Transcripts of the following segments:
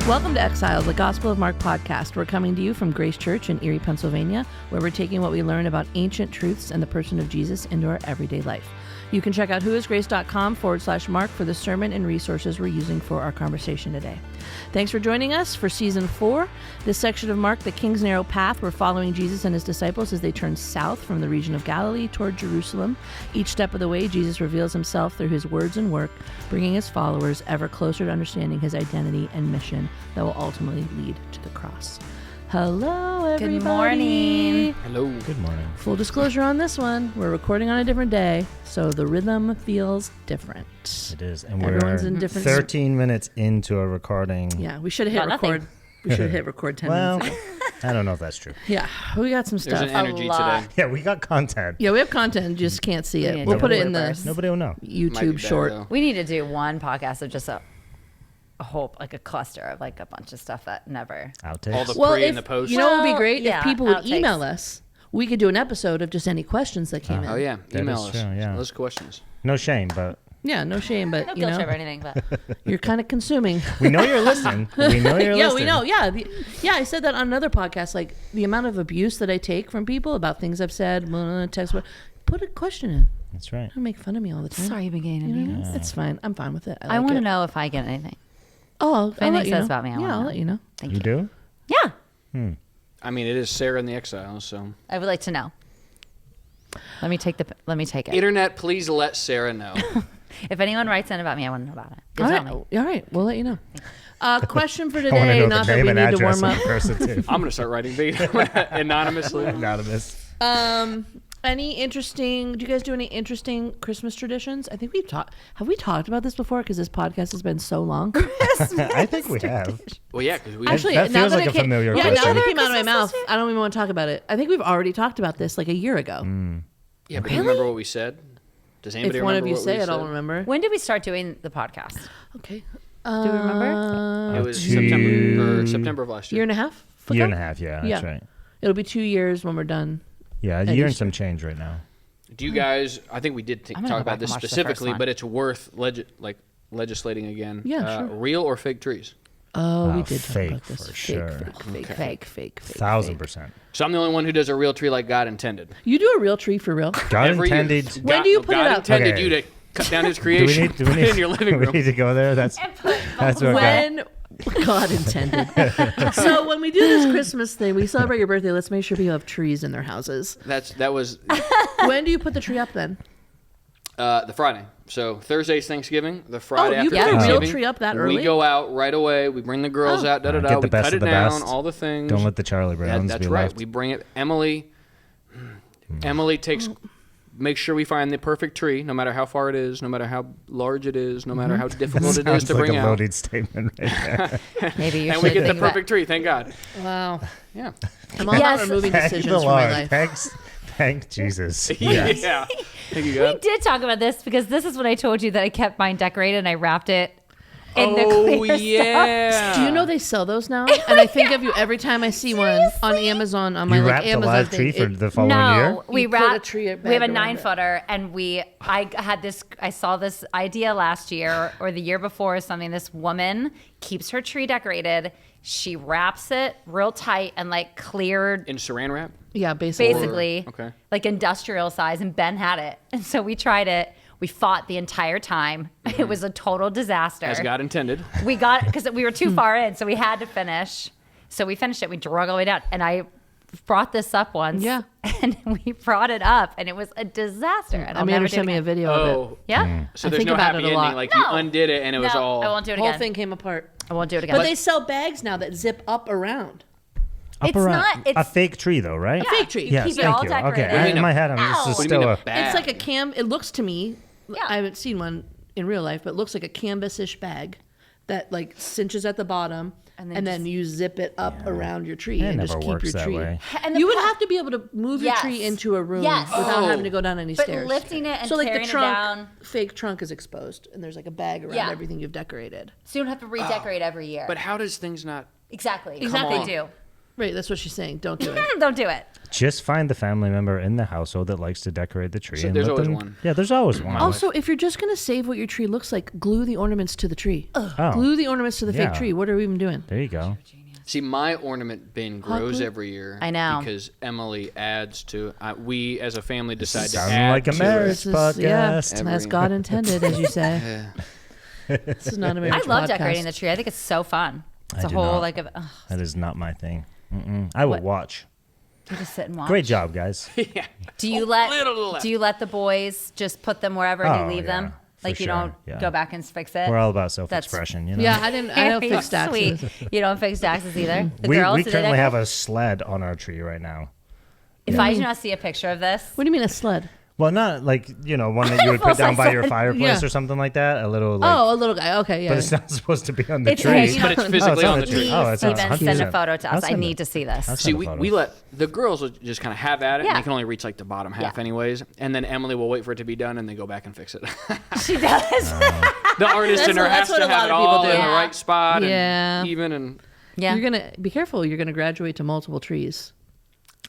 Welcome to Exiles, the Gospel of Mark podcast. We're coming to you from Grace Church in Erie, Pennsylvania, where we're taking what we learn about ancient truths and the person of Jesus into our everyday life. You can check out whoisgrace.com/Mark for the sermon and resources we're using for our conversation today. Thanks for joining us for Season 4. This section of Mark, the King's Narrow Path, we're following Jesus and his disciples as they turn south from the region of Galilee toward Jerusalem. Each step of the way, Jesus reveals himself through his words and work, bringing his followers ever closer to understanding his identity and mission that will ultimately lead to the cross. Hello, everybody. Good morning. Hello. Good morning. Full disclosure on this one, we're recording on a different day, so the rhythm feels different. It is, and Everyone's we're in different 13 minutes into a recording. Yeah, we should have hit About record. We should have hit record 10 Well, minutes ago. I don't know if that's true. Yeah, we got some There's stuff. an energy lot. today. Yeah, we got content. Yeah, we have content, just can't see it. Yeah, We'll put it no in the bloopers. Nobody will know. Might be YouTube better, short. though. We need to do one podcast of just a whole, like a cluster of like a bunch of stuff that never. Outtakes. All the Well, pre if, and the post. you know what would be Well, great? yeah, if people would outtakes. email us, we could do an episode of just any questions that came in. Oh yeah, That email is us. true, yeah. Those questions. No shame, but Yeah, no shame, but No you guilt trip or know, anything, but you're kind of consuming. we know you're listening. We know you're Yeah, listening. we know. Yeah, yeah. I said that on another podcast. Like the amount of abuse that I take from people about things I've said, text, put a question in. That's right. Don't make fun of me all the time. sorry, beginning. You know? It's fine. I'm fine with it. I like want to it. know if I get anything. Oh, I'll anything let you says know. about me, I wanna I'll know. let you know. Thank You do? Yeah, I mean, it is Sarah and the Exiles, so. I would like to know. Let me take it. Internet, please let Sarah know. If anyone writes in about me, I want to know about it. All Just right, tell me. all right. We'll let you know. Question for I want to today. know Not the that name we and need to address warm of up. the person, too. I'm going to start writing these anonymously. Anonymous. Any interesting? Do you guys do any interesting Christmas traditions? I think we've talked. Have we talked about this before? Because this podcast has been so long. I think we have. Well, yeah, because we Actually, That now feels that like it a came, familiar yeah, now question. that it came out of my Christmas mouth, this year? I don't even want to talk about it. I think we've already talked about this like a year ago. Yeah, but do you remember what we said? Does anybody If one remember of you what say we it, said? I'll remember. When did we start doing the podcast? Okay. Do you remember? It was 2 September of last year. Year and a half. Year ago? and a half, yeah, that's right. It'll be 2 years when we're done. Yeah, a At year and Easter. some change right now. Do you guys? I think we did I'm gonna talk go back about this and watch the first specifically, one. but it's worth legislating again. Yeah, sure. Real or fake trees? Oh, we Oh, did talk fake about this. for Fake, sure. fake. 1,000%. So I'm the only one who does a real tree like God intended. You do a real tree for real? God Every year. intended. When do you put God it up? intended Okay. you to cut down His Do we creation, need, do put we it need, in your living we room. need to go there? That's what God. When God intended. So when we do this Christmas thing, we celebrate your birthday. Let's make sure people have trees in their houses. That was When do you put the tree up then? the Friday. So Thursday's Thanksgiving. The Friday you after put a real Thanksgiving, tree up that early? We go out right away. We bring the girls out. Da da da. Get the We best cut of it the down. best. All the things. Don't let the Charlie Browns That's be right. left. We bring it. Emily takes. Make sure we find the perfect tree, no matter how far it is, no matter how large it is, no matter how difficult it is Sounds to like bring a out. loaded statement right there. Maybe you And should we get the think about- perfect tree. Thank God. Wow. Yeah. I'm all Yes. about removing Thank decisions the from my Lord. life. Thank Jesus. Yeah. Thank you, We God. did talk about this because this is when I told you that I kept mine decorated and I wrapped it in the Oh clear stuff. yeah. Do you know they sell those now? And I think of you every time I see one on Amazon on my You like wrapped a Amazon live thing. tree for It- the following year? No, we You put a wrapped. tree We have a bag around it. 9-footer, and I had this. I saw this idea last year or the year before. Something. This woman keeps her tree decorated. She wraps it real tight and like cleared, In saran wrap? Yeah, basically. basically, Okay. like industrial size. And Ben had it, and so we tried it. We fought the entire time. It was a total disaster. As God intended. We got because we were too far in, so we had to finish. So we finished it. We drug all the way down, and I brought this up once. Yeah. and we brought it up, and it was a disaster. And I'll I made never her do send it me a again. video of it. Oh. Yeah. So I there's think no about happy it a ending. lot. Like you undid it and it was no, all. I won't do it The whole again. thing came apart. I won't do it again. But they sell bags now that zip up around. Up It's around. not- it's- a fake tree, though, right? Yeah. Fake tree. Yes, Keep it thank all you. decorated. Okay, mean in a my head, this bag? is What do you still mean a a. bag? It's like a It looks to me. Yeah. I haven't seen one in real life, but it looks like a canvas-ish bag that like cinches at the bottom, and then you zip it up around your tree It and never just keep works your that tree. way. And the You would pa- have to be able to move your Yes. tree into a room Yes. without Oh. having to go down any But stairs. lifting it and so like carrying the it trunk, down. fake trunk is exposed, and there's like a bag around Yeah. everything you've decorated. So you don't have to redecorate every year. But how does things not? exactly. Exactly. They do. Right, that's what she's saying. Don't do it. Don't do it. Just find the family member in the household that likes to decorate the tree. So and there's let always them- one. Yeah, there's always one. Also, if you're just going to save what your tree looks like, glue the ornaments to the tree. Glue the ornaments to the Yeah. fake tree. What are we even doing? There you go. See, my ornament bin grows glue? every year. I know. Because Emily adds to. We as a family decide to Sound add like a to marriage it. podcast. Every- as God intended, as you say. Yeah. This is not a marriage I love podcast. decorating the tree. I think it's so fun. It's I a do whole not. That is not my thing. I will What? watch. you just sit and watch. Great job, guys. Do you let Little left. Do you let the boys just put them wherever Oh, and you leave yeah, them? for Like you sure, don't yeah. go back and fix it. We're all about self-expression, you know. Yeah, I don't Very fix taxes. sweet. You don't fix taxes either. The We girls, do they currently decorate? have a sled on our tree right now. If I do not see a picture of this, What do you mean a sled? Well, not like, one that you would put down by your fireplace Yeah. or something like that. A little, like, Oh, a little guy. Okay, yeah. but it's not supposed to be on the It's tree. hanging But it's on- physically Oh, on the it's tree. please, Oh, it's Steven, send a 100%. photo to I'll us. I send need to see this. I'll See, send a we photo. let the girls will just kind of have at it, Yeah. and they can only reach like the bottom half, Yeah. anyways. And then Emily will wait for it to be done, and then go back and fix it. She does. The artist in her That's has what to a have lot it of people all do. in the Yeah. right spot, Yeah. and even and Yeah. You're going to be careful. You're going to graduate to multiple trees.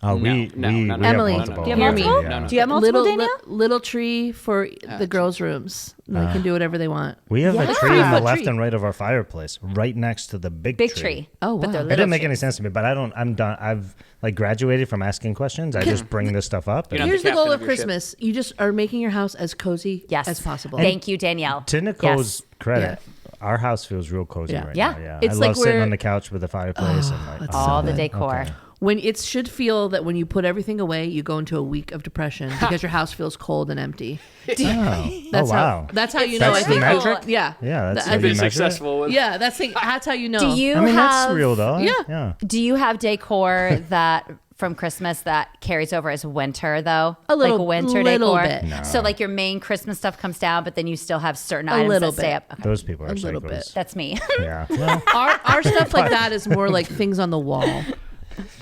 Oh, No, we no, we no, we no, Emily, have multiple. Do you have Hear me. multiple? No, no. Do you have multiple, little, Danielle? little tree for the girls' rooms. They can do whatever they want. We have a Yeah. tree on the 3-foot left tree. and right of our fireplace, right next to the big tree. Oh, But wow. they're It little didn't make any trees. sense to me, but I'm done. I've graduated from asking questions. I just bring this stuff up. You're And not Here's the captain goal of of your ship. Christmas. You just are making your house as cozy Yes. as possible. Thank you, Danielle. to Nicole's Yes. credit, our house feels real cozy Yeah. right Yeah. now. Yeah, It's I like love sitting we're- on the couch with the fireplace and like. that's All so the good. decor. Okay. When it should feel that when you put everything away, you go into a week of depression because your house feels cold and empty. Oh wow. That's how you know. That's I the think metric? Yeah. Yeah, that's I how Be you measure it? successful with. Yeah, that's how you know. Do you I mean, have that's real though. Yeah. Yeah. Do you have decor that from Christmas that carries over as winter though? A little- like winter little decor. bit. No. So like your main Christmas stuff comes down, but then you still have certain A items little that stay bit. up. Okay. Those people are A little psychos. bit. That's me. Yeah. Well, Our stuff like that is more like things on the wall.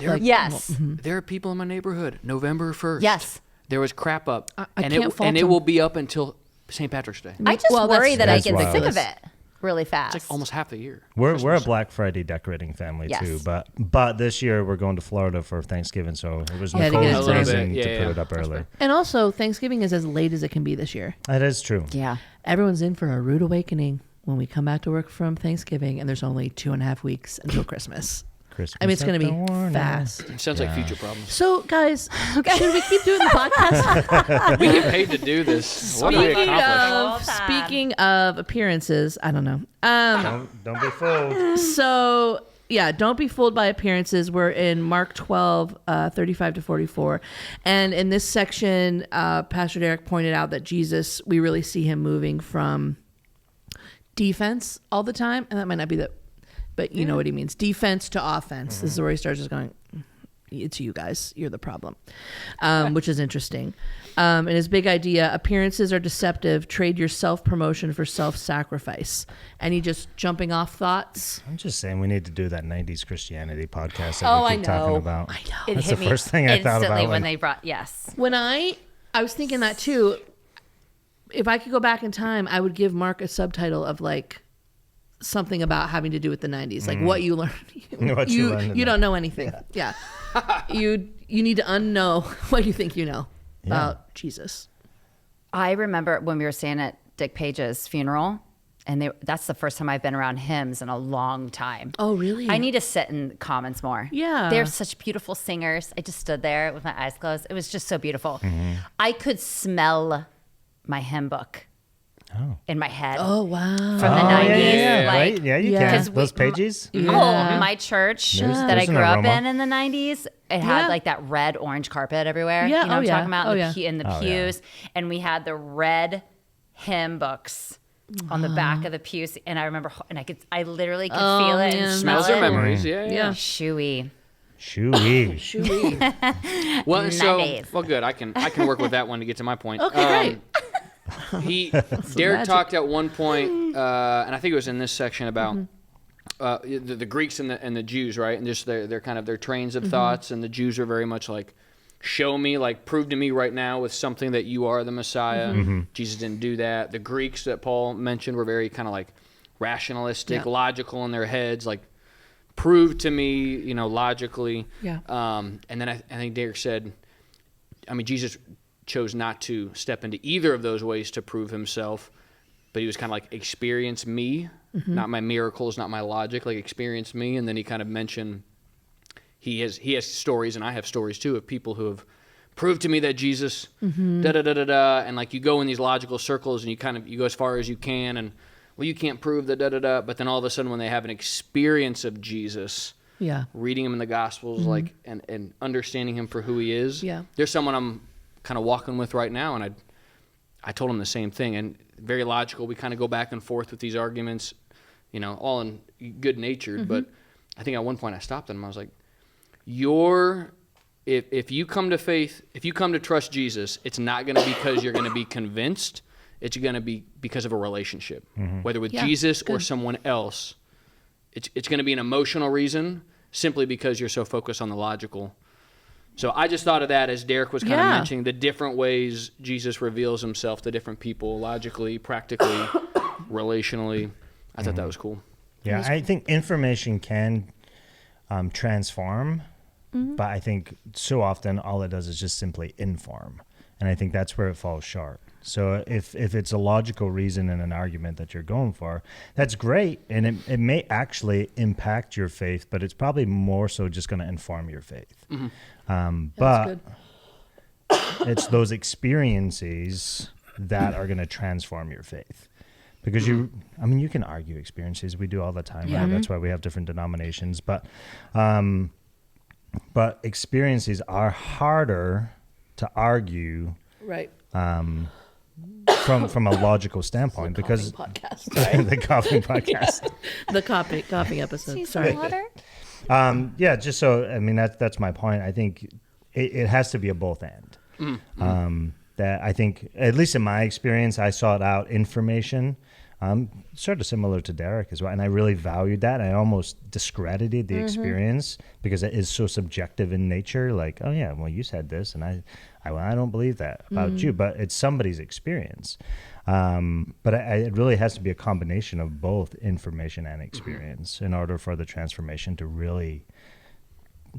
Yes. There are people in my neighborhood. November 1st. Yes. There was crap up, I and can't it fault and it them. will be up until St. Patrick's Day. I just Well, that's- worry that I that's get wild. sick of it really fast. It's like almost half the year. we're a Black Friday decorating family Yes. too, but this year we're going to Florida for Thanksgiving, so it was Yeah, to get it Nicole's done. reason Yeah, to yeah, put yeah. it up That's early. And also, Thanksgiving is as late as it can be this year. That is true. Yeah. Everyone's in for a rude awakening when we come back to work from Thanksgiving, and there's only 2.5 weeks until Christmas. Christmas I mean, it's going to at be the Warner. fast. Sounds like future problems. So, guys, should we keep doing the podcast? We get paid to do this. What do we accomplish? Speaking of appearances, I don't know. Don't be fooled. So, yeah, don't be fooled by appearances. We're in Mark 12, 35 to 44. And in this section, Pastor Derek pointed out that Jesus, we really see him moving from defense all the time. And that might not be but you know what he means. Defense to offense. This is where he starts just going, it's you guys. You're the problem, which is interesting. And his big idea, appearances are deceptive. Trade your self-promotion for self-sacrifice. Any just jumping off thoughts? I'm just saying we need to do that 90s Christianity podcast that Oh, we I keep talking know. about. I know. It That's hit the me first thing I thought instantly about when when- they brought yes. When I was thinking that too, if I could go back in time, I would give Mark a subtitle of like something about having to do with the 90s, like what you learned. What you learned in you that. don't know anything. Yeah. you need to unknow what you think you know about Jesus. I remember when we were staying at Dick Page's funeral, and that's the first time I've been around hymns in a long time. Oh, really? I need to sit in comments more. Yeah. They're such beautiful singers. I just stood there with my eyes closed. It was just so beautiful. Mm-hmm. I could smell my hymn book in my head Oh, wow. from the 90s. Yeah, like, right? Yeah, you Yeah. can. 'Cause Those pages? Oh, my church There's that I an grew up aroma. in the 90s, it had Yeah. like that red orange carpet everywhere. Yeah, You know oh, what I'm yeah. talking about? Oh, In the yeah. in the Oh, yeah. pews. And we had the red hymn books on the back of the pews. And I remember, and I literally could Oh, feel it man. and smell Smells are it. memories. Yeah, yeah. Yeah. Shooey. Shooey. Shooey. Well, so 90s. well, good. I can work with that one to get to my point. Okay, great. Derek magic. talked at one point, and I think it was in this section about the Greeks and the Jews, right? And just their kind of their trains of thoughts, and the Jews are very much like, show me, like prove to me right now with something that you are the Messiah. Jesus didn't do that. The Greeks that Paul mentioned were very kind of like rationalistic, Yeah. logical in their heads, like prove to me, logically. Yeah. And then I think Derek said, Jesus chose not to step into either of those ways to prove himself, but he was kind of like, experience me, not my miracles, not my logic, like experience me. And then he kind of mentioned he has stories, and I have stories too, of people who have proved to me that Jesus, da-da-da-da-da, and like you go in these logical circles and you go as far as you can, and well, you can't prove the da-da-da, but then all of a sudden when they have an experience of Jesus, reading him in the Gospels, like, and understanding him for who he is, there's someone I'm kind of walking with right now, and I told him the same thing, and very logical. We kind of go back and forth with these arguments, all in good-natured, but I think at one point I stopped him. I was like, if you come to faith, if you come to trust Jesus, it's not going to be because you're going to be convinced. It's going to be because of a relationship, whether with Jesus or someone else. It's going to be an emotional reason, simply because you're so focused on the logical. So I just thought of that as Derek was kind of mentioning the different ways Jesus reveals himself to different people, logically, practically, relationally. I thought that was cool. Yeah, I think information can transform, but I think so often all it does is just simply inform. And I think that's where it falls short. So if it's a logical reason in an argument that you're going for, that's great. And it may actually impact your faith, but it's probably more so just going to inform your faith. But it's those experiences that are going to transform your faith. Because you can argue experiences. We do all the time, right? That's why we have different denominations. But experiences are harder to argue, right? From a logical standpoint, because podcast, right? the coughing podcast, the coughing episode. Sorry. Water? Just so that's my point. I think it has to be a both end. That I think, at least in my experience, I sought out information, sort of similar to Derek as well, and I really valued that. I almost discredited the experience because it is so subjective in nature. Like, oh yeah, well you said this, and I don't believe that about you, but it's somebody's experience. But it really has to be a combination of both information and experience in order for the transformation to really.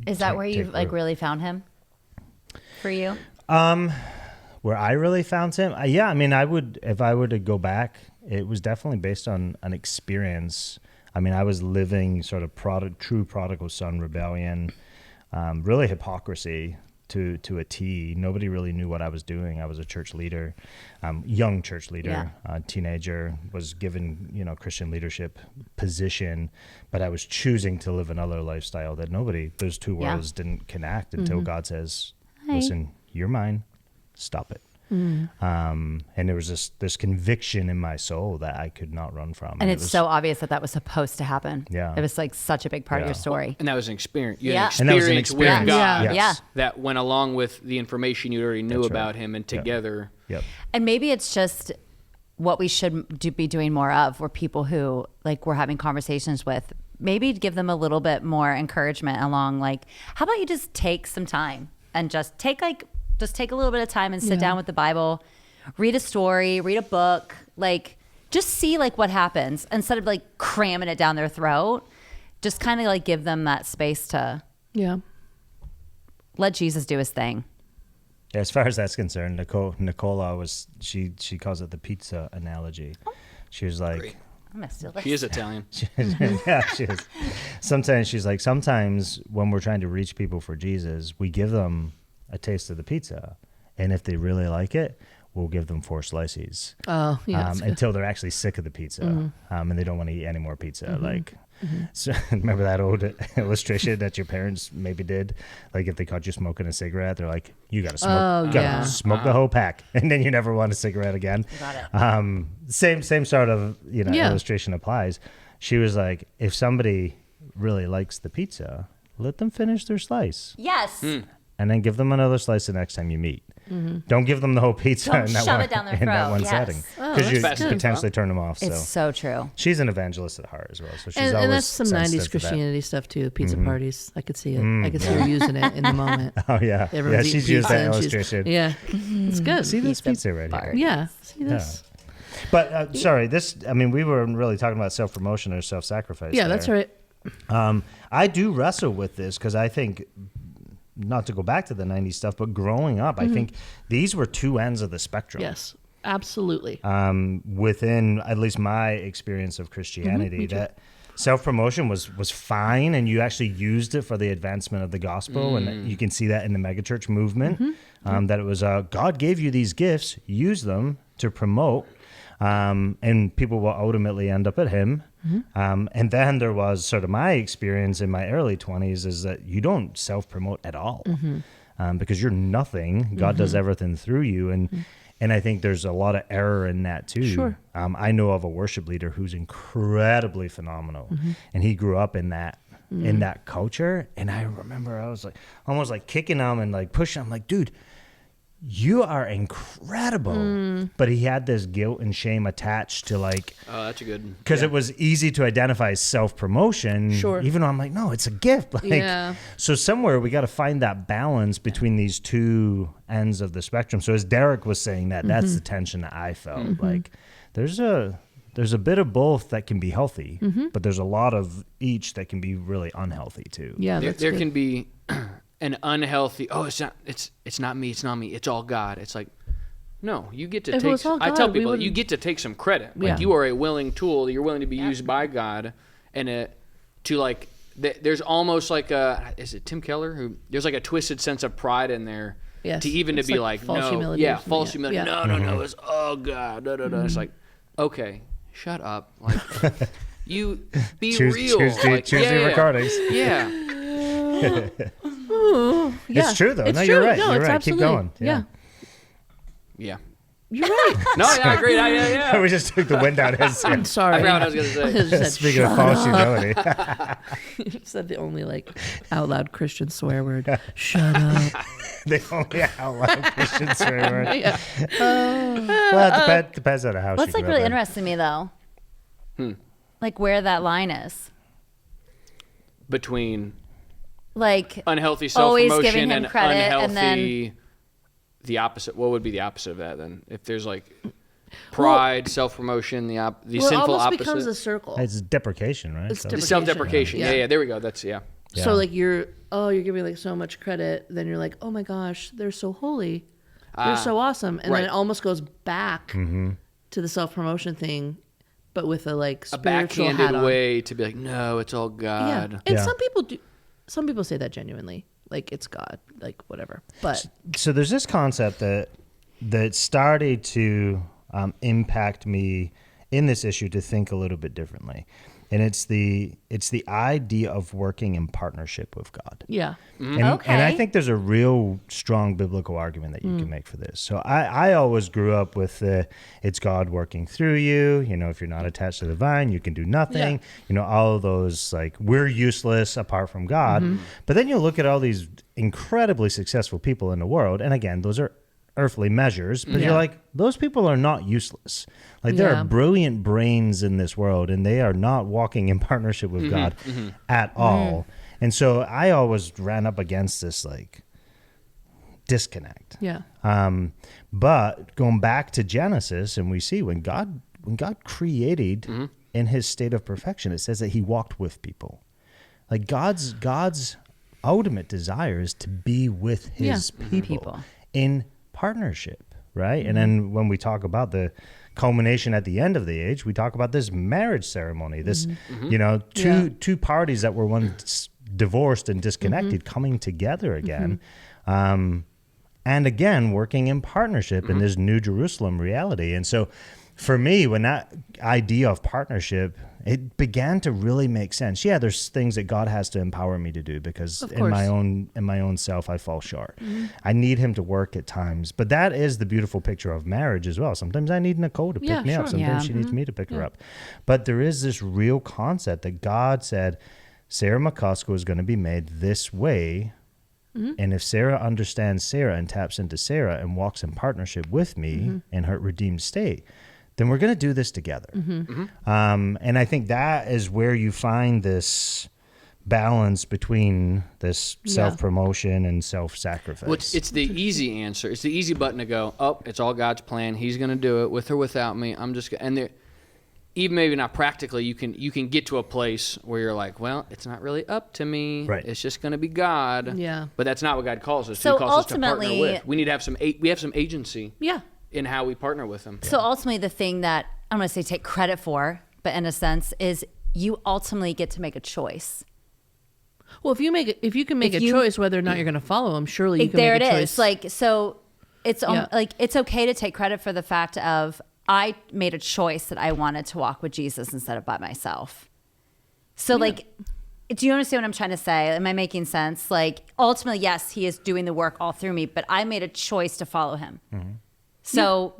Is that where you've really found him? For you? Where I really found him, I would, if I were to go back, it was definitely based on an experience. I was living sort of true prodigal son rebellion, really hypocrisy to a T. Nobody really knew what I was doing. I was a church leader, young church leader, teenager, was given, Christian leadership position, but I was choosing to live another lifestyle that those two worlds didn't connect until God says, listen, you're mine. Stop it. And there was this conviction in my soul that I could not run from. And it's so obvious that was supposed to happen. Yeah. It was like such a big part of your story. And that was an experience. You had an And that was an experience with experience. God Yeah. that went along with the information you already knew about him, and together. Yep. And maybe it's just what we should be doing more of, where people who we're having conversations with, maybe give them a little bit more encouragement along, how about you just take some time and just take a little bit of time and sit down with the Bible, read a story, read a book, just see what happens instead of cramming it down their throat. Just kind of give them that space to let Jesus do his thing. Yeah, as far as that's concerned, Nicola she calls it the pizza analogy. She was like, Great. I'm gonna steal this. She is Italian. yeah, she is. Sometimes when we're trying to reach people for Jesus, we give them a taste of the pizza, and if they really like it, we'll give them 4 slices. Oh, yeah. Until they're actually sick of the pizza, and they don't want to eat any more pizza. So remember that old illustration that your parents maybe did? If they caught you smoking a cigarette, they're like, "You gotta smoke, smoke the whole pack, and then you never want a cigarette again." Got it. Same sort of illustration applies. She was like, if somebody really likes the pizza, let them finish their slice. Yes. And then give them another slice the next time you meet. Don't give them the whole pizza Don't in that shove one, it down their in that throat. one Yes. setting. Oh, Because you that's could good. potentially turn them off. It's so true. She's an evangelist at heart as well. So she's And always that's some sensitive 90s to that. Christianity stuff too. Pizza parties. I could see it. I could see her using it in the moment. Oh, yeah. Everyone's She's eating used pizza that and she's- illustration. Yeah. It's good. See this pizza right here. Yeah. See this? But sorry, we weren't really talking about self-promotion or self-sacrifice. Yeah, that's right. I do wrestle with this because I think, not to go back to the 90s stuff, but growing up, I think these were two ends of the spectrum. Yes, absolutely. Within at least my experience of Christianity, that self-promotion was fine, and you actually used it for the advancement of the gospel, and you can see that in the megachurch movement, that it was God gave you these gifts, use them to promote, and people will ultimately end up at him. And then there was sort of my experience in my early 20s is that you don't self-promote at all, because you're nothing. God does everything through you, and I think there's a lot of error in that too. Sure. I know of a worship leader who's incredibly phenomenal, and he grew up in that culture. And I remember I was like almost like kicking him and like pushing him, like, dude, you are incredible. But he had this guilt and shame attached to like, Oh, that's a good. because it was easy to identify as self-promotion. Sure. Even though I'm like, no, it's a gift. Like, Yeah. So somewhere we got to find that balance between these two ends of the spectrum. So as Derek was saying that's the tension that I felt. Like there's a bit of both that can be healthy, but there's a lot of each that can be really unhealthy too. Yeah, There can be an unhealthy. Oh, it's not me. It's not me. It's all God. It's like, no, you get to If it take. was all I God, tell we people wouldn't- you get to take some credit. Yeah. Like you are a willing tool. You're willing to be used by God, and to like. There's almost like is it Tim Keller who? There's like a twisted sense of pride in there. Yes. To even It's to be like like, false no, humility or yeah, something, false yeah. humility. Yeah. No, it's oh God, It's like, okay, shut up, like you be real. Choose the recordings. Yeah. It's true though. It's No, true. you're right. No, You're it's right. absolutely. Keep going. Yeah. Yeah. You're right. No, yeah, great. Yeah. We just took the wind out of his I'm sorry. I forgot what I was going to say. Just said, Speaking of "Shut false up." humility, You said the only like out loud Christian swear word. Shut up. they only out loud Christian swear word. Yeah. Well, it depends on the house. What's you like grew really up in. interesting to me though, like where that line is, Between like unhealthy always self-promotion giving him and credit and unhealthy, the opposite. What would be the opposite of that then? If there's like pride, self-promotion, the Well, it sinful almost opposite. becomes a circle. It's deprecation, right? It's So- deprecation. Self-deprecation. Yeah. Yeah. There we go. That's yeah. Yeah. So like you're giving like so much credit, then you're like, oh my gosh, they're so holy, they're so awesome, and right. then it almost goes back to the self promotion thing, but with a like A spiritual hat backhanded on. way to be like, no, it's all Yeah, God. and Yeah. some people do. Some people say that genuinely, like it's God, like whatever. But So there's this concept that started to impact me in this issue to think a little bit differently, and it's the idea of working in partnership with God. yeah, And I Okay. think there's a real strong biblical argument that you can make for this. So I always grew up with it's God working through you. You know, if you're not attached to the vine, you can do nothing. Yeah. You know, all of those, like, we're useless apart from God. But then you look at all these incredibly successful people in the world. And again, those are earthly measures, but Yeah. you're like, those people are not useless. Like, there Yeah. are brilliant brains in this world, and they are not walking in partnership with God at all. And so I always ran up against this like disconnect. yeah, But going back to Genesis, and we see when God created in his state of perfection, it says that he walked with people. Like God's ultimate desire is to be with his people in partnership, right? And then when we talk about the culmination at the end of the age, we talk about this marriage ceremony, this, you know, two parties that were once divorced and disconnected coming together again. And again, working in partnership in this New Jerusalem reality. And so for me, when that idea of partnership, it began to really make sense. Yeah, there's things that God has to empower me to do because Of in my course. own self, I fall short. I need him to work at times. But that is the beautiful picture of marriage as well. Sometimes I need Nicole to pick Yeah, me up. sure. Sometimes she needs me to pick her up. But there is this real concept that God said, Sarah McCusker is going to be made this way. And if Sarah understands Sarah and taps into Sarah and walks in partnership with me in her redeemed state, then we're going to do this together. And I think that is where you find this balance between this self-promotion and self-sacrifice. Well, it's the easy answer. It's the easy button to go, oh, it's all God's plan. He's going to do it with or without me. I'm just and even maybe not practically, you can get to a place where you're like, well, it's not really up to me. Right. It's just going to be God. Yeah. But that's not what God calls us to. So He calls us to partner ultimately- with. We need to have some agency Yeah. in how we partner with Him. So ultimately, the thing that I'm going to say take credit for, but in a sense, is you ultimately get to make a choice. Well, if you can make If a you- choice whether or not you're going to follow him, surely you can There make a it choice. is. Like, so it's Yeah. like it's okay to take credit for the fact of I made a choice that I wanted to walk with Jesus instead of by myself. So like, do you understand what I'm trying to say? Am I making sense? Like, ultimately, yes, he is doing the work all through me, but I made a choice to follow him. So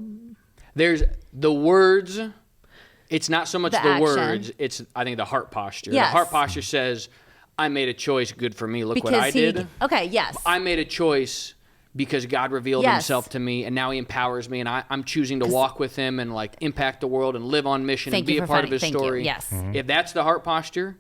There's the words. It's not so much The the action. words. It's, I think, the heart posture. Yes. The heart posture says, I made a choice. Good for me. Look because what I did. Okay, yes. I made a choice because God revealed Yes. Himself to me, and now He empowers me, and I'm choosing to walk with Him and like impact the world and live on mission Thank and be you a for part of finding- His thank you. story. Yes. If that's the heart posture,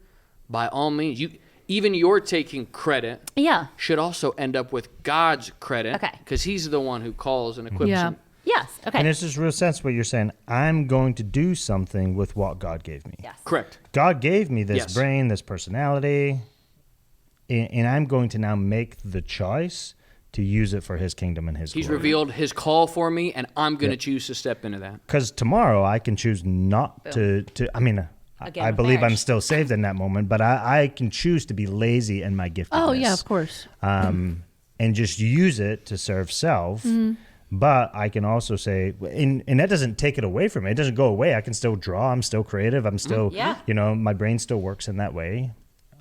by all means, you're taking credit. Yeah. Should also end up with God's credit. Okay. Because He's the one who calls and equips. Yeah. And Yes. Okay. And it's just real sense what you're saying. I'm going to do something with what God gave me. Yes. correct. God gave me this Yes. brain, this personality, and I'm going to now make the choice to use it for His kingdom and His He's glory. revealed His call for me, and I'm going to choose to step into that. Because tomorrow I can choose not to. I mean, Again, I with believe I'm marriage. still saved in that moment, but I can choose to be lazy in my giftedness. Oh yeah, of course. And just use it to serve self. Mm-hmm. But I can also say, and that doesn't take it away from me. It doesn't go away. I can still draw. I'm still creative. I'm still, Yeah. my brain still works in that way.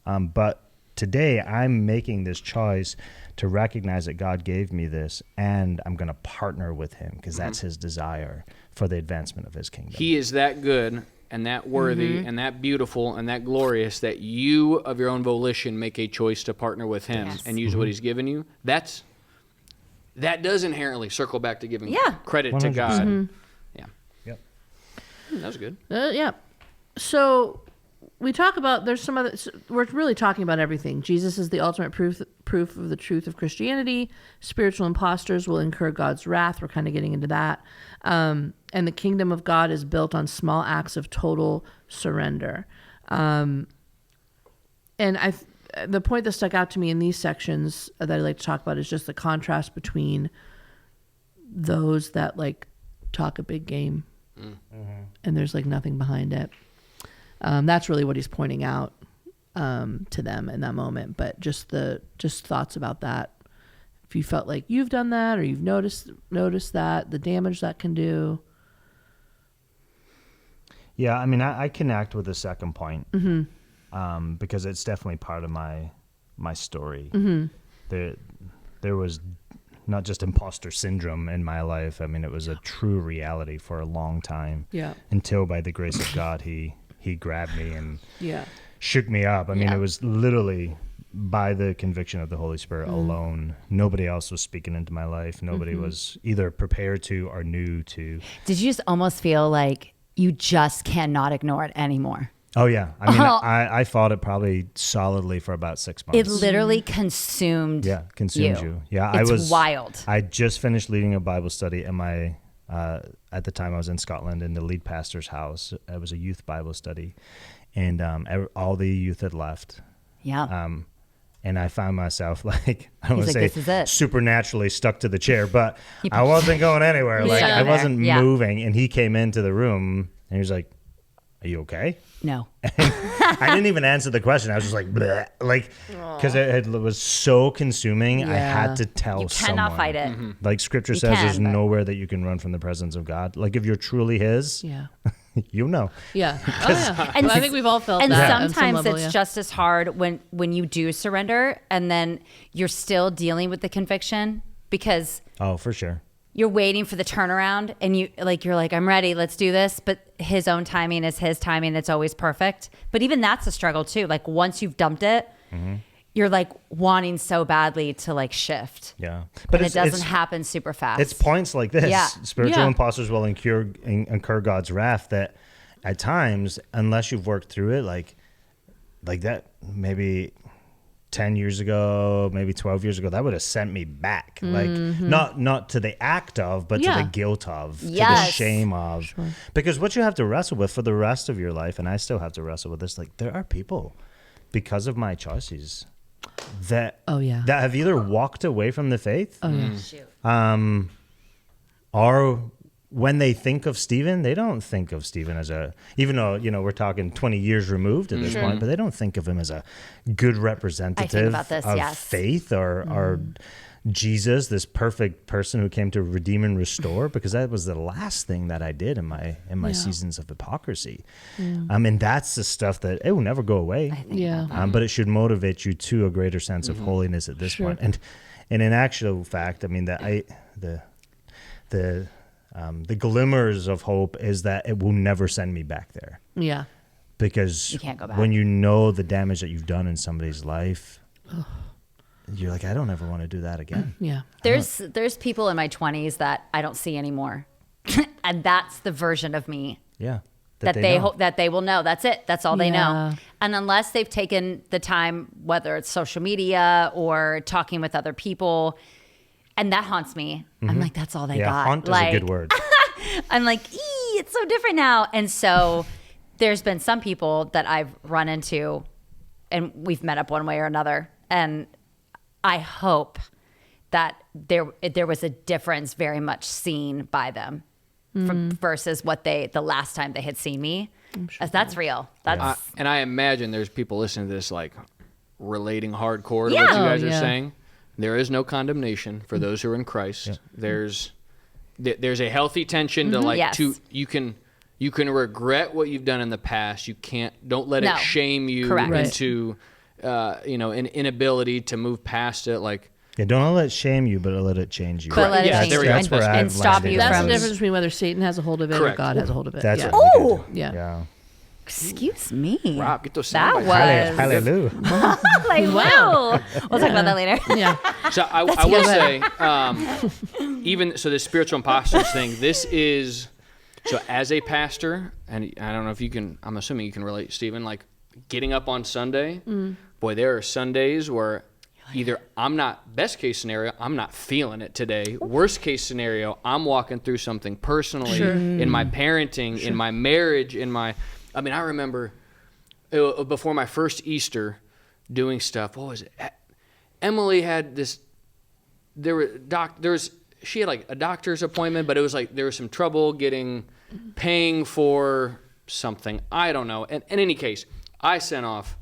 But today I'm making this choice to recognize that God gave me this, and I'm going to partner with Him because that's His desire for the advancement of His kingdom. He is that good and that worthy and that beautiful and that glorious that you, of your own volition, make a choice to partner with Him Yes. and use what He's given you. That does inherently circle back to giving Yeah. credit to 100%. God. Yeah. Yep. That was good. Yeah. So we talk about there's some other. We're really talking about everything. Jesus is the ultimate proof of the truth of Christianity. Spiritual imposters will incur God's wrath. We're kind of getting into that. And the kingdom of God is built on small acts of total surrender. And the point that stuck out to me in these sections that I like to talk about is just the contrast between those that like talk a big game and there's like nothing behind it. That's really what he's pointing out to them in that moment. But just thoughts about that. If you felt like you've done that or you've noticed that, the damage that can do. Yeah, I mean, I connect with the second point because it's definitely part of my story. There was not just imposter syndrome in my life. I mean, it was a true reality for a long time. Yeah. Until by the grace of God, he grabbed me and Yeah. shook me up. I mean, Yeah. it was literally by the conviction of the Holy Spirit alone. Nobody else was speaking into my life. Nobody was either prepared to or knew to. Did you just almost feel like you just cannot ignore it anymore? Oh, yeah. I mean, Oh. I fought it probably solidly for about 6 months. It literally consumed consumed you. Yeah, It's wild. I just finished leading a Bible study in my, at the time I was in Scotland in the lead pastor's house. It was a youth Bible study. And all the youth had left. Yeah. And I found myself like, I don't He's want to like, say "This is it." supernaturally stuck to the chair, but I wasn't going anywhere. Like stuck I there. wasn't Yeah. moving. And he came into the room and he was like, "Are you okay?" No. I didn't even answer the question. I was just like, bleh, like, because it was so consuming. I Yeah. had to tell You someone. cannot fight it. Like Scripture You says, can, there's but- nowhere that you can run from the presence of God. Like if you're truly His, Yeah. you know. Yeah. Oh, yeah. And Well, I think we've all felt And that. on some sometimes level, it's yeah. just as hard when you do surrender and then you're still dealing with the conviction because Oh, for sure. you're waiting for the turnaround and you're like, I'm ready, let's do this. But his own timing is his timing. It's always perfect. But even that's a struggle too. Like once you've dumped it, you're like wanting so badly to like shift. Yeah, But it it's- doesn't happen super fast. It's points like this. Yeah. Spiritual Yeah. imposters will incur God's wrath that at times, unless you've worked through it, like that, maybe 10 years ago, maybe 12 years ago, that would have sent me back. Like not to the act of, but to the guilt of, to the shame of. Sure. Because what you have to wrestle with for the rest of your life, and I still have to wrestle with this, like there are people because of my choices that have either walked away from the faith or when they think of Stephen, they don't think of Stephen as even though, we're talking 20 years removed at this point, but they don't think of him as a good representative of faith or Jesus, this perfect person who came to redeem and restore, because that was the last thing that I did in my seasons of hypocrisy. And that's the stuff that it will never go away. But it should motivate you to a greater sense of holiness at this point. And in actual fact, I mean, the glimmers of hope is that it will never send me back there. Yeah. Because you can't go back. When you know the damage that you've done in somebody's life, you're like, I don't ever want to do that again. There's people in my 20s that I don't see anymore. And that's the version of me. Yeah. That they will know. That's it. That's all they know. And unless they've taken the time, whether it's social media or talking with other people, and that haunts me. I'm like, that's all they got. Haunt is a good word. I'm like, it's so different now. And so there's been some people that I've run into and we've met up one way or another. And I hope that there was a difference very much seen by them versus what the last time they had seen me. Sure. That's real. And I imagine there's people listening to this like relating hardcore to what you guys are saying. There is no condemnation for those who are in Christ. Yeah. There's a healthy tension to you can regret what you've done in the past. You don't let it shame you into an inability to move past it. Like don't let it shame you, but let it change you. But let it change you and stop you. That's the difference between whether Satan has a hold of it or God has a hold of it. That's yeah. Excuse me. Rob, get those that was hallelujah. Wow. We'll talk about that later. Yeah. So I will say, even so, the spiritual imposters thing. This is so as a pastor, and I don't know if you can. I'm assuming you can relate, Stephen. Like getting up on Sunday. Boy, there are Sundays where either I'm not, best case scenario, I'm not feeling it today. Worst case scenario, I'm walking through something personally in my parenting, in my marriage, I remember before my first Easter doing stuff. What was it? Emily had this, she had like a doctor's appointment, but it was like there was some trouble paying for something. I don't know. And in any case, I sent off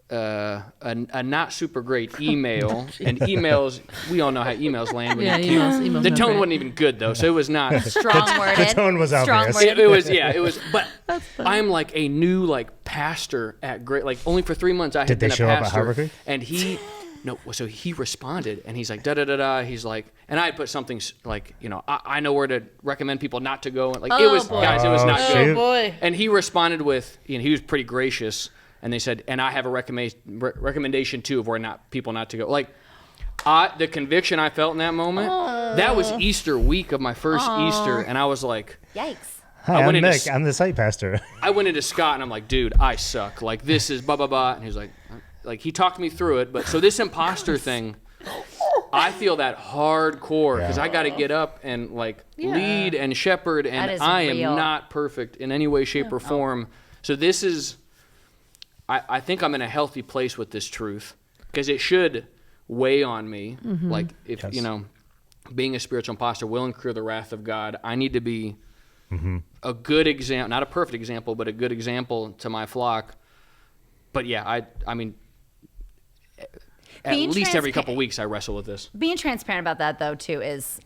a not super great email, and emails, we all know how emails land. Emails the tone wasn't even good though, so it was not strong worded. The tone was obvious. It was. But I'm like a new pastor at Great. Like only for 3 months I had been a pastor. Did they show up at Harvard? And he responded, and he's like da da da da. He's like, and I had put something like, I know where to recommend people not to go. Like it was, guys, it was not good. Oh boy. And he responded with, he was pretty gracious. And they said, and I have a recommendation too of where people not to go. Like, the conviction I felt in that moment, that was Easter week of my first Easter, and I was like, yikes. Hi, I'm Nick. I'm the site pastor. I went into Scott, and I'm like, dude, I suck. Like, this is blah, blah, blah. And he was like, he talked me through it. But so this imposter thing, I feel that hardcore because I got to get up and lead and shepherd, and I am not perfect in any way, shape, or form. So this is... I think I'm in a healthy place with this truth because it should weigh on me. Like if, being a spiritual imposter will incur the wrath of God. I need to be a good example, not a perfect example, but a good example to my flock. But yeah, I mean, at least every couple weeks I wrestle with this. Being transparent about that though too is,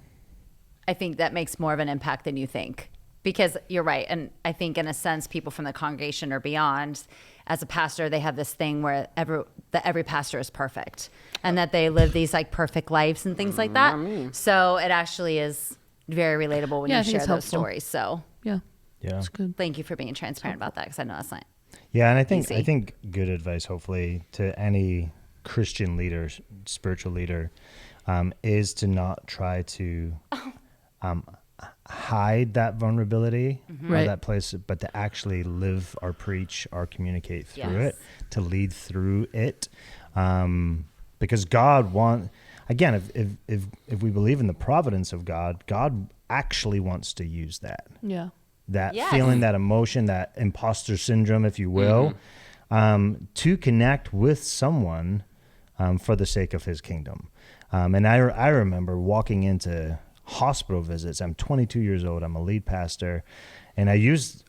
I think that makes more of an impact than you think. Because you're right. And I think in a sense, people from the congregation or beyond, as a pastor, they have this thing where every pastor is perfect and that they live these perfect lives and things like that. So it actually is very relatable when you share those stories. So yeah, that's good. Thank you for being transparent about that because I know that's not Yeah, and I think good advice, hopefully, to any Christian leader, spiritual leader, is to not try to hide that vulnerability or that place, but to actually live or preach or communicate through it, to lead through it. Because God again, if we believe in the providence of God, God actually wants to use that. Yeah. That Yes. feeling, that emotion, that imposter syndrome, if you will, to connect with someone for the sake of his kingdom. And I remember walking into hospital visits. I'm 22 years old. I'm a lead pastor. And I use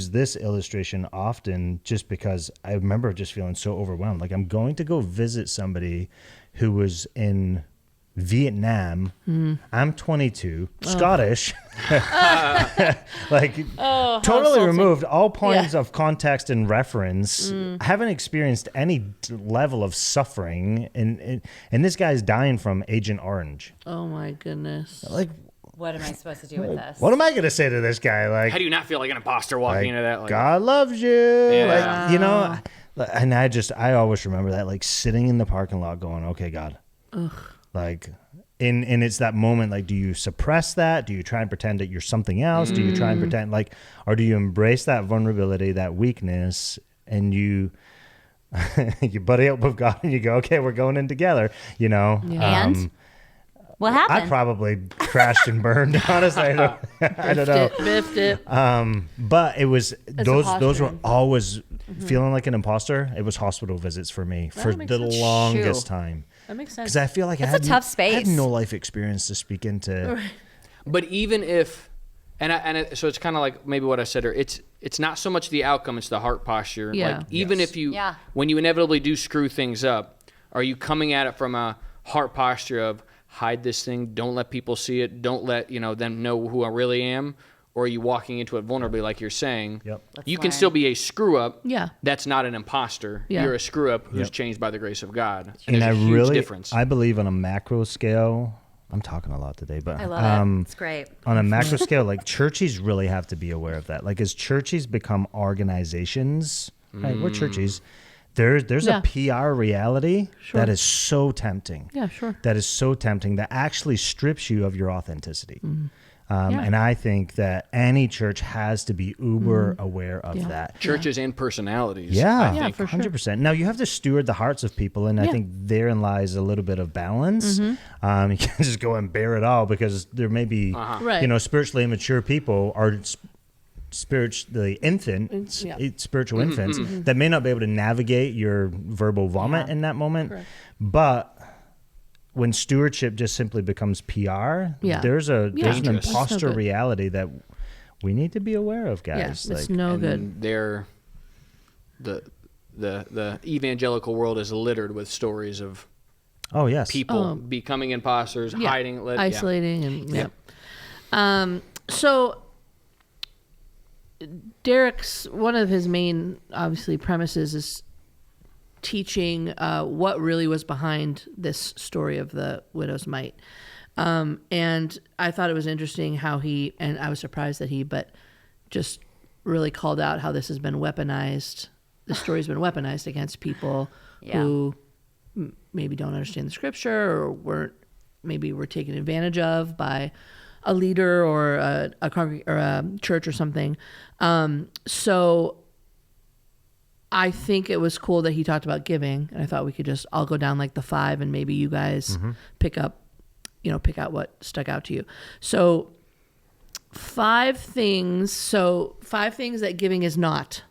this illustration often just because I remember just feeling so overwhelmed. Like, I'm going to go visit somebody who was in Vietnam. I'm 22, Scottish, like totally removed all points of context and reference. Haven't experienced any level of suffering, and this guy's dying from Agent Orange. Oh my goodness. Like, What am I supposed to do with this? what am I going to say to this guy? Like, How do you not feel like an imposter walking into that? Like, God loves you. Yeah. Like, you know, and I always remember that, like, sitting in the parking lot going, okay, God. Like, and it's that moment, like, do you suppress that? Do you try and pretend that you're something else? Do you try and pretend, like, or do you embrace that vulnerability, that weakness, and you buddy up with God and you go, okay, we're going in together, you know? Yeah. And what happened? I probably crashed and burned, honestly. I don't know. Biffed it. But it was those were posturing. always feeling like an imposter. It was hospital visits for me for makes the sense. longest Shoo. time. That makes sense. Because I feel like I That's a tough I had space. no life experience to speak into. But even if, so it's kind of like maybe what I said earlier. It's not so much the outcome; it's the heart posture. Yeah. Like, even if you, Yeah. when you inevitably do screw things up, are you coming at it from a heart posture of hide this thing, don't let people see it, don't let them know who I really am, or are you walking into it vulnerably, like you're saying? Yep. You learn. can still be a screw up. Yeah. That's not an imposter. Yeah. You're a screw up who's changed by the grace of God. And there's I a huge really, difference. I believe on a macro scale. I'm talking a lot today, but I love it. It's great. on a macro scale, like, churches really have to be aware of that. Like, as churches become organizations, right, we're churches, there's Yeah. a PR reality that is so tempting. Yeah, sure. That is so tempting that actually strips you of your authenticity. Yeah. And I think that any church has to be uber aware of Yeah. that. Churches and personalities. Yeah, I Yeah, think. for sure. 100%. Now, you have to steward the hearts of people, and I Yeah. think therein lies a little bit of balance. You can't just go and bear it all, because there may be, Right. spiritually immature people or spiritually infants, Yeah. spiritual infants that may not be able to navigate your verbal vomit in that moment. Correct. But when stewardship just simply becomes PR, Yeah. there's an Dangerous. imposter That's no good. reality that we need to be aware of, Yeah, guys. it's Like, no good. And they're the evangelical world is littered with stories of oh yes, people becoming imposters, Yeah. hiding, Isolating, and so Derek's, one of his main, obviously, premises is teaching what really was behind this story of the widow's mite. And I thought it was interesting how and I was surprised that but just really called out how this has been weaponized. The story's been weaponized against people who maybe don't understand the scripture, or were taken advantage of by a leader or a church or something. So I think it was cool that he talked about giving, and I thought we could just all go down like the 5, and maybe you guys pick out what stuck out to you. So 5 things. So 5 things that giving is not.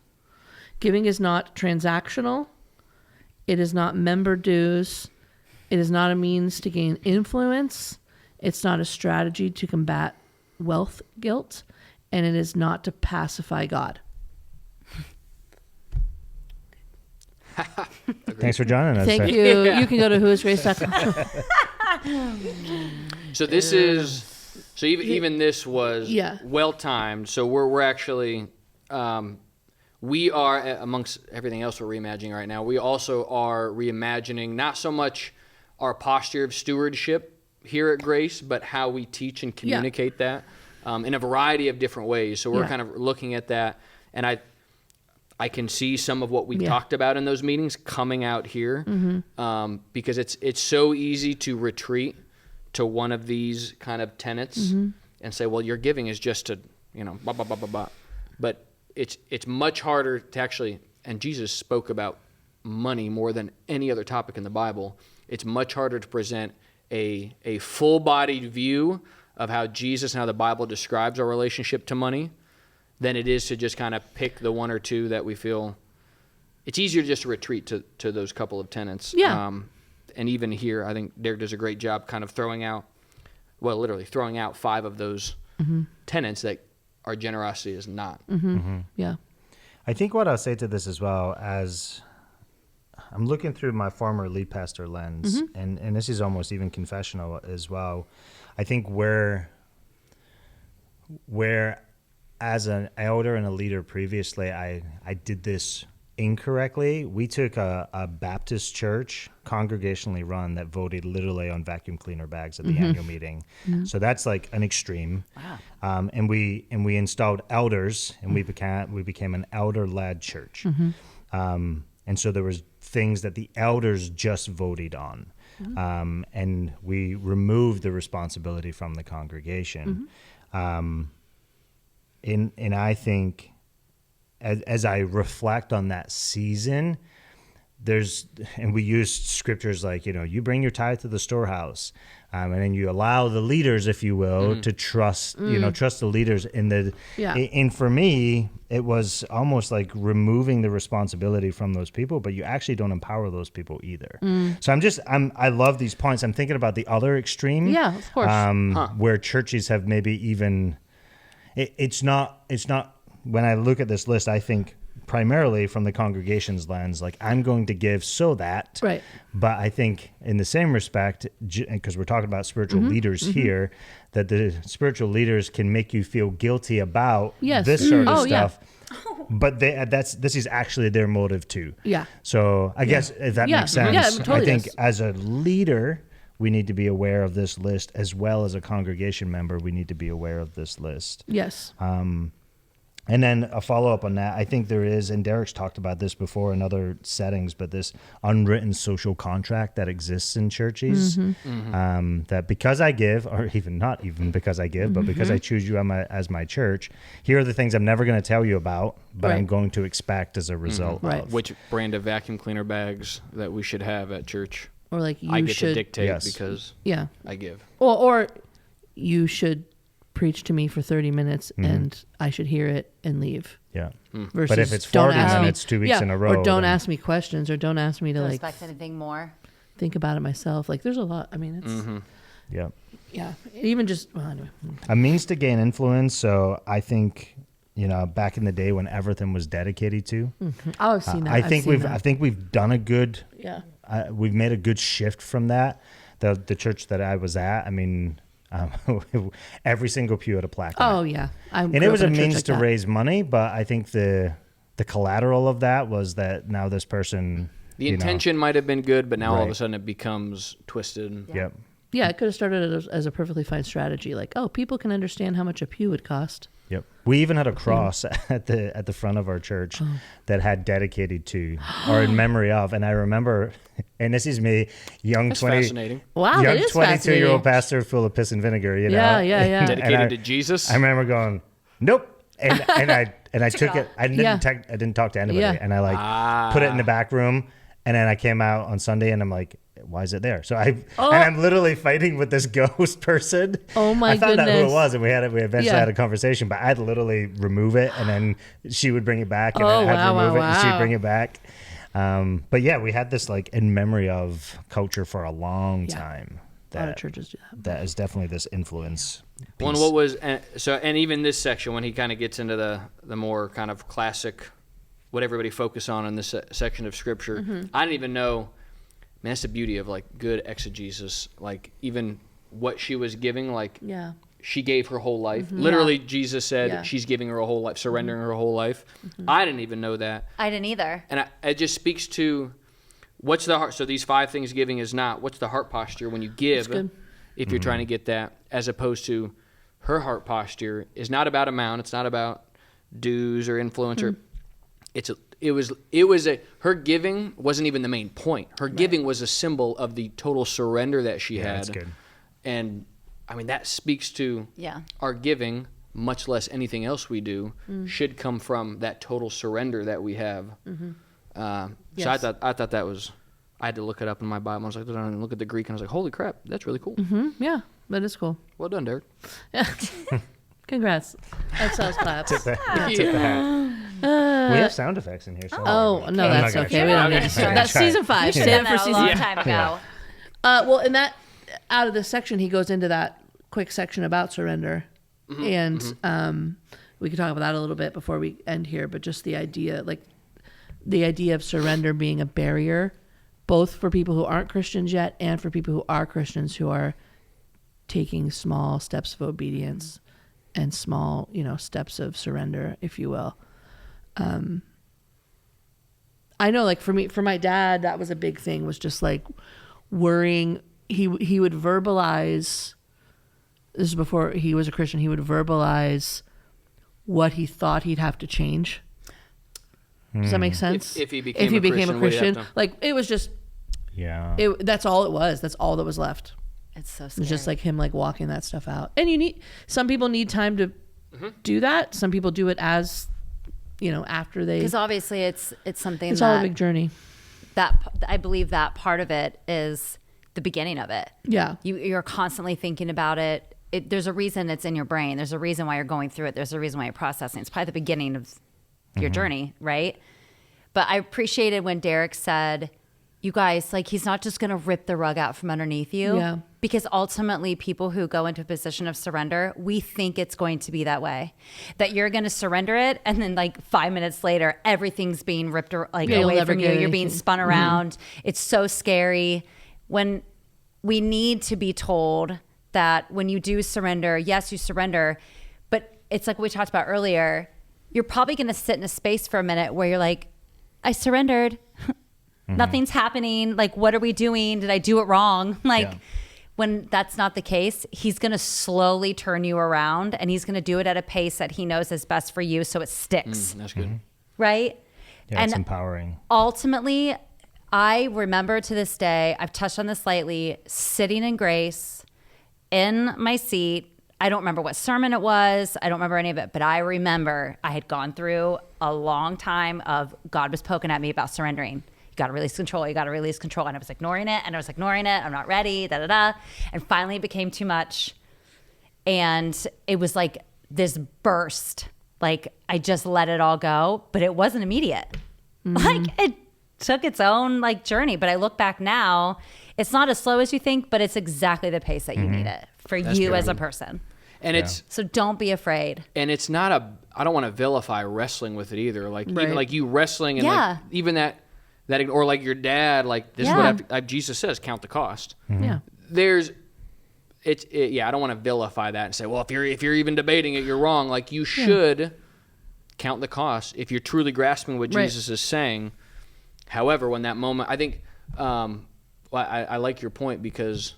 Giving is not transactional. It is not member dues. It is not a means to gain influence. It's not a strategy to combat wealth guilt. And it is not to pacify God. thanks for joining us. Thank you. You can go to whoisgrace.com. So this is even this was well timed. So we're actually we are, amongst everything else we're reimagining right now, we also are reimagining not so much our posture of stewardship here at Grace, but how we teach and communicate that in a variety of different ways. So we're kind of looking at that, and I can see some of what we talked about in those meetings coming out here, because it's so easy to retreat to one of these kind of tenets and say, well, your giving is just to, blah, blah, blah, blah, blah. But it's much harder to actually, and Jesus spoke about money more than any other topic in the Bible. It's much harder to present a full-bodied view of how Jesus and how the Bible describes our relationship to money than it is to just kind of pick the one or two that we feel. It's easier just to retreat to those couple of tenets. Yeah. And even here, I think Derek does a great job kind of literally throwing out 5 of those tenets that our generosity is not. Yeah. I think what I'll say to this as well, as I'm looking through my former lead pastor lens, and this is almost even confessional as well. I think where as an elder and a leader previously, I did this incorrectly. We took a Baptist church, congregationally run, that voted literally on vacuum cleaner bags at the annual meeting. So that's like an extreme. Wow. And we installed elders, and we became an elder-led church. And so there was things that the elders just voted on. And we removed the responsibility from the congregation. And I think as I reflect on that season, and we used scriptures like, you bring your tithe to the storehouse, and then you allow the leaders, if you will, to trust, trust the leaders and for me, it was almost like removing the responsibility from those people, but you actually don't empower those people either. So I love these points. I'm thinking about the other extreme. Yeah, of course. Where churches have maybe even, it's not, when I look at this list, I think primarily from the congregation's lens, like I'm going to give so that, Right. But I think in the same respect, because we're talking about spiritual leaders here, that the spiritual leaders can make you feel guilty about this sort of stuff. But this is actually their motive too. Yeah. So I guess if that makes sense, it totally I think does. as a leader, we need to be aware of this list, as well as a congregation member, we need to be aware of this list. Yes. And then a follow-up on that, I think there is, and Derek's talked about this before in other settings, but this unwritten social contract that exists in churches, that because I give, or even not even because I give, but because I choose you as my church, here are the things I'm never going to tell you about, but I'm going to expect as a result of. Which brand of vacuum cleaner bags that we should have at church. Or like I get to dictate because I give. Or you should preach to me for 30 minutes and I should hear it and leave. Yeah. Versus but if it's 40 minutes 2 weeks in a row. Or don't ask me questions, or don't ask me to Don't expect anything more. Think about it myself. Like there's a lot. I mean, it's yeah. Even just anyway. A means to gain influence. So I think, back in the day when everything was dedicated to. I've seen that. I think we've done a good. Yeah. We've made a good shift from that. The church that I was at, I mean, every single pew had a plaque. Oh yeah, and it was a means to raise money, but I think the collateral of that was that now this person. The intention might have been good, but now all of a sudden it becomes twisted. Yep. Yeah, it could have started as a perfectly fine strategy, like, people can understand how much a pew would cost. Yep. We even had a cross at the front of our church that had dedicated to or in memory of. And I remember, and this is me, young That's 20, fascinating. Wow, young that is 22-year-old pastor full of piss and vinegar. Yeah. Dedicated to Jesus. I remember going, nope, and I took it. I didn't talk to anybody, and I put it in the back room, and then I came out on Sunday, and I'm like, why is it there? So and I'm literally fighting with this ghost person. Oh my I found goodness. out who it was, and we eventually had a conversation, but I'd literally remove it, and then she would bring it back, and then I'd remove it, and she'd bring it back. But yeah, we had this like in memory of culture for a long time. A lot of churches do that. That is definitely this influence piece. Well, what was and even this section when he kind of gets into the more kind of classic, what everybody focus on in this section of Scripture, I didn't even know. Man, that's the beauty of like good exegesis. Like even what she was giving, like she gave her whole life. Literally, Jesus said she's giving her whole life, surrendering her whole life. I didn't even know that. I didn't either. And it just speaks to what's the heart. So these 5 things giving is not. What's the heart posture when you give? If you're trying to get that, as opposed to her heart posture is not about amount. It's not about dues or influence or. Her giving wasn't even the main point. Her giving was a symbol of the total surrender that she had. That's good. And I mean, that speaks to our giving, much less anything else we do, should come from that total surrender that we have. So Yes. I thought that was, I had to look it up in my Bible. I was like, and look at the Greek, and I was like, holy crap, that's really cool. Yeah, that is cool. Well done, Derek. Congrats. Exiles claps. Tip the hat. We have sound effects in here. So Oh, no, I'm that's not gonna okay. try. We don't I'm need not to. gonna That's try. season 5. We've Save done it that for a season long 5. time ago. Well, in that, out of this section, he goes into that quick section about surrender. And we could talk about that a little bit before we end here, but just the idea of surrender being a barrier, both for people who aren't Christians yet and for people who are Christians who are taking small steps of obedience and small, steps of surrender, if you will. I know, like for my dad, that was a big thing, was just like worrying. He would verbalize, this is before he was a Christian, he would verbalize what he thought he'd have to change. Does that make sense? If he became a Christian, would he have to- like, it was just, Yeah. that's all it was. That's all that was left. It's so It scary. was just like him, like walking that stuff out. And some people need time to do that. Some people do it as, after they, because obviously it's something it's all a that big journey. I believe that part of it is the beginning of it. Yeah. You're constantly thinking about it. There's a reason it's in your brain. There's a reason why you're going through it. There's a reason why you're processing. It's probably the beginning of your journey, right? But I appreciated when Derek said, you guys, like, he's not just going to rip the rug out from underneath you. Yeah. Because ultimately, people who go into a position of surrender, we think it's going to be that way. That you're going to surrender it, and then like 5 minutes later, everything's being ripped You'll away never from you. get You're being anything. spun around. It's so scary. When we need to be told that when you do surrender, yes, you surrender, but it's like we talked about earlier, you're probably going to sit in a space for a minute where you're like, I surrendered. Nothing's happening. Like, what are we doing? Did I do it wrong? Like, Yeah. when that's not the case, he's going to slowly turn you around, and he's going to do it at a pace that he knows is best for you, so it sticks. That's good. Right? Yeah, it's And empowering. ultimately, I remember to this day, I've touched on this slightly, sitting in grace in my seat. I don't remember what sermon it was. I don't remember any of it, but I remember I had gone through a long time of God was poking at me about surrendering. You got to release control. You got to release control. And I was ignoring it. I'm not ready. Da, da, da. And finally it became too much. And it was like this burst. Like, I just let it all go, but it wasn't immediate. Like, it took its own like journey. But I look back now, it's not as slow as you think, but it's exactly the pace that you need it for you true. as a person. And it's So don't be afraid. and it's not I don't want to vilify wrestling with it either. Like Right. even like you wrestling and Yeah. like even that or like your dad, like this is Yeah. what Jesus says, count the cost. Yeah. I don't want to vilify that and say, well, if you're even debating it, you're wrong. Like you should count the cost if you're truly grasping what Right. Jesus is saying. However, when that moment, I think, I like your point because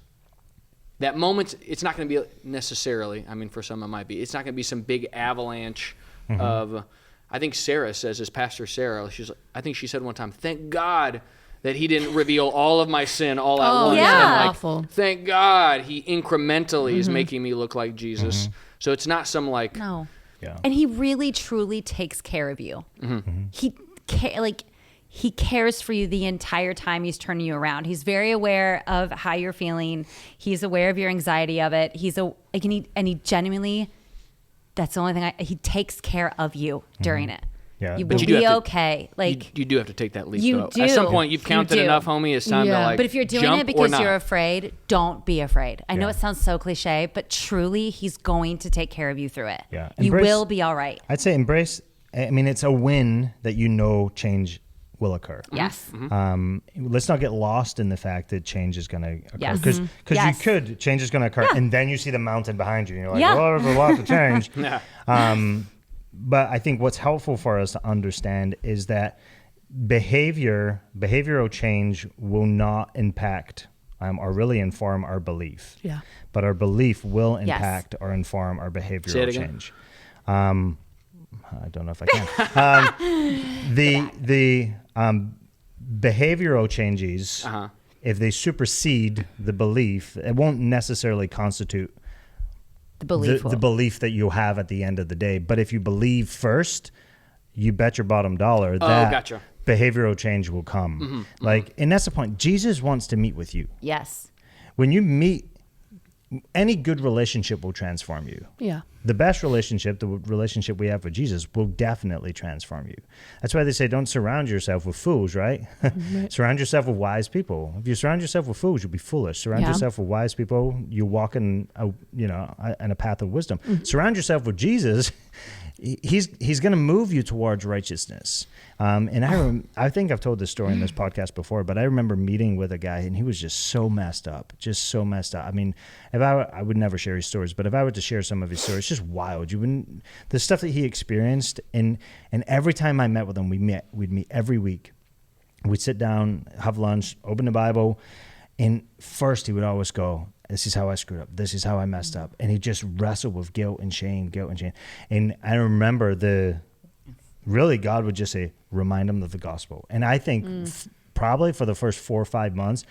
that moment, it's not going to be necessarily, I mean, for some it might be, it's not going to be some big avalanche of, I think Sarah says, as Pastor Sarah, I think she said one time, thank God that he didn't reveal all of my sin all at once. yeah. And like, Awful. thank God he incrementally is making me look like Jesus. So it's not some like, No. Yeah. And he really, truly takes care of you. He cares for you the entire time he's turning you around. He's very aware of how you're feeling. He's aware of your anxiety of it. And he genuinely, that's the only thing he takes care of you during it. Yeah. You But will you do be have to- okay. Like, you do have to take that leap. You though. do. At some point, you've You counted do. enough, homie. It's time to Yeah. like. but if you're doing jump it or because not. you're afraid, don't be afraid. I know Yeah. it sounds so cliche, but truly, he's going to take care of you through it. Yeah. You Embrace- will be all right. I'd say embrace. I mean, it's a win that change will occur. Yes. Let's not get lost in the fact that change is going to occur. Yes. Because Yes. change is going to occur, and then you see the mountain behind you, and you're like, Yeah. well, there's a lot to change. Yeah. But I think what's helpful for us to understand is that behavioral change will not impact or really inform our belief. Yeah. But our belief will impact or inform our Say behavioral it again. change. I don't know if I can. The behavioral changes, if they supersede the belief, it won't necessarily constitute The belief will. the belief that you have at the end of the day. But if you believe first, you bet your bottom dollar that gotcha. behavioral change will come. And that's the point. Jesus wants to meet with you. Yes. When you meet, any good relationship will transform you. Yeah. The best relationship, the relationship we have with Jesus, will definitely transform you. That's why they say don't surround yourself with fools, right? Surround yourself with wise people. If you surround yourself with fools, you'll be foolish. Surround yourself with wise people, you'll walk in a path of wisdom. Surround yourself with Jesus. He's going to move you towards righteousness. And I think I've told this story in this podcast before, but I remember meeting with a guy and he was just so messed up. I mean, if I would never share his stories, but if I were to share some of his stories, it's just wild. The stuff that he experienced, and every time I met with him, we'd meet every week. We'd sit down, have lunch, open the Bible, and first he would always go, this is how I screwed up. This is how I messed up. And he just wrestled with guilt and shame. And I remember really God would just say, remind him of the gospel. And I think probably for the first 4 or 5 months,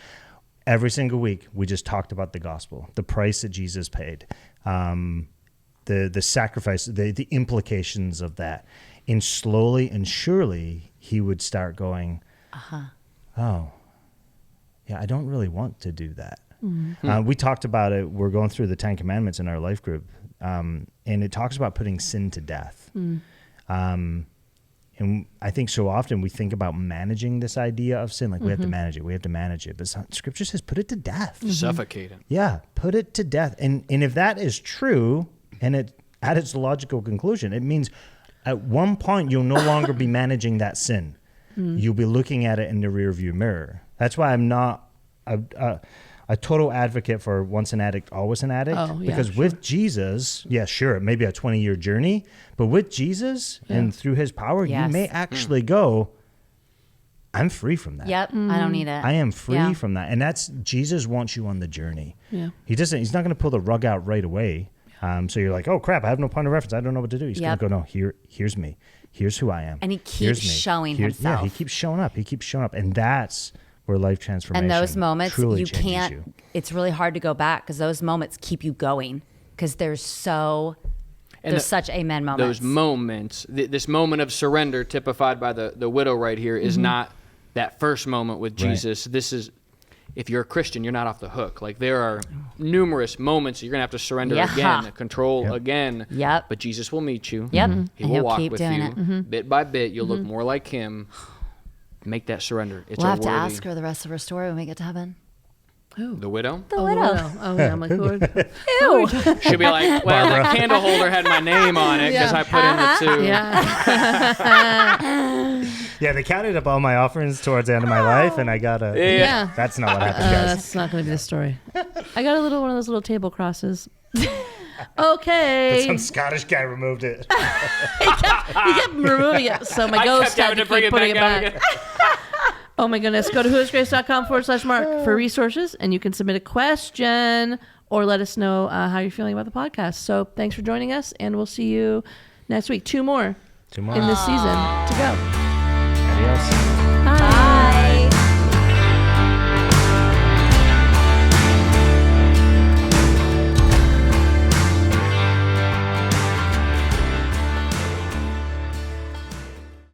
every single week, we just talked about the gospel, the price that Jesus paid, the sacrifice, the implications of that. And slowly and surely, he would start going, oh, yeah, I don't really want to do that. We talked about it. We're going through the 10 Commandments in our life group, and it talks about putting sin to death. And I think so often we think about managing this idea of sin, like we have to manage it. But Scripture says put it to death. Suffocate it. Yeah, put it to death. And if that is true, and at its logical conclusion, it means at one point you'll no longer be managing that sin. You'll be looking at it in the rearview mirror. That's why I'm not a total advocate for once an addict, always an addict. Because with Jesus, it may be a 20-year journey, but with Jesus and through his power, you may actually go, I'm free from that. Yep, I don't need it. I am free from that. And that's, Jesus wants you on the journey. Yeah. He's not going to pull the rug out right away. So you're like, oh crap, I have no point of reference. I don't know what to do. He's going to go, no, here's me. Here's who I am. And he keeps showing himself. Yeah, he keeps showing up. And that's where life transformation and those moments you can't, it's really hard to go back because those moments keep you going because there's such amen moments. Those moments, this moment of surrender typified by the widow right here is not that first moment with Jesus. This is, if you're a Christian, you're not off the hook. Like there are numerous moments you're going to have to surrender again, control again. Yep. But Jesus will meet you. Yep. He will walk keep with doing you. it. Bit by bit, you'll look more like him. Make that surrender. We'll have to ask her the rest of her story when we get to heaven. Who? The widow? The widow. Oh, yeah. I'm like, Lord. Ew. She'll be like, well, that candle holder had my name on it because I put in the 2. Yeah. they counted up all my offerings towards the end of my life, and I got a... Yeah. That's not what happened, guys. That's not going to be the story. I got one of those little table crosses. Okay. Some Scottish guy removed it. he kept removing it, so my ghost had to keep putting it back. Oh my goodness. Go to whoisgrace.com/Mark for resources, and you can submit a question or let us know how you're feeling about the podcast. So thanks for joining us, and we'll see you next week. Two more in this season to go. Adios.